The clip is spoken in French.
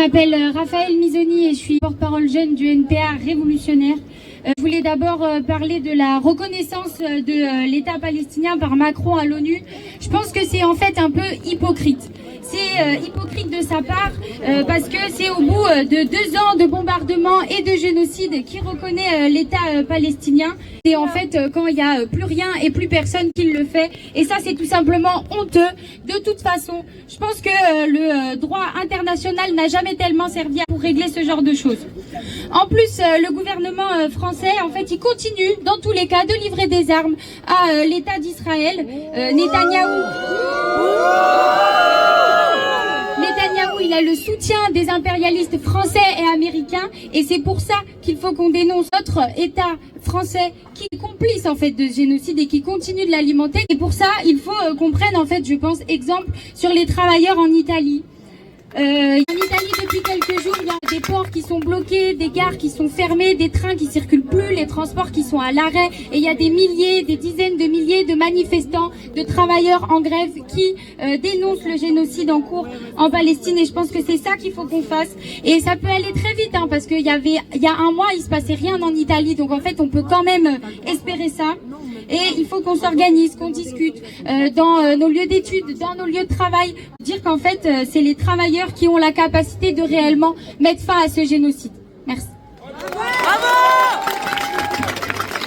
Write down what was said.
m'appelle Raphaël Misoni et je suis porte-parole jeune du NPA révolutionnaire. Je voulais d'abord parler de la reconnaissance de l'État palestinien par Macron à l'ONU. Je pense que c'est en fait un peu hypocrite. C'est hypocrite de sa part parce que c'est au bout de 2 ans de bombardement et de génocide qui reconnaît l'État palestinien. Et en fait, quand il n'y a plus rien et plus personne qui le fait, et ça c'est tout simplement honteux. De toute façon, je pense que le droit international n'a jamais tellement servi pour régler ce genre de choses. En plus, le gouvernement français, en fait, il continue dans tous les cas de livrer des armes à l'État d'Israël. Netanyahou, il a le soutien des impérialistes français et américains, et c'est pour ça qu'il faut qu'on dénonce notre État français qui est complice en fait de ce génocide et qui continue de l'alimenter. Et pour ça, il faut qu'on prenne en fait, je pense, exemple sur les travailleurs en Italie. En Italie, depuis quelques jours, il y a des ports qui sont bloqués, des gares qui sont fermées, des trains qui circulent plus, les transports qui sont à l'arrêt, et il y a des milliers, des dizaines de milliers de manifestants, de travailleurs en grève qui dénoncent le génocide en cours en Palestine. Et je pense que c'est ça qu'il faut qu'on fasse. Et ça peut aller très vite, parce qu'il y a 1 mois, il se passait rien en Italie, donc en fait, on peut quand même espérer ça. Et il faut qu'on s'organise, qu'on discute dans nos lieux d'études, dans nos lieux de travail, dire qu'en fait, c'est les travailleurs qui ont la capacité de réellement mettre fin à ce génocide. Merci. Bravo!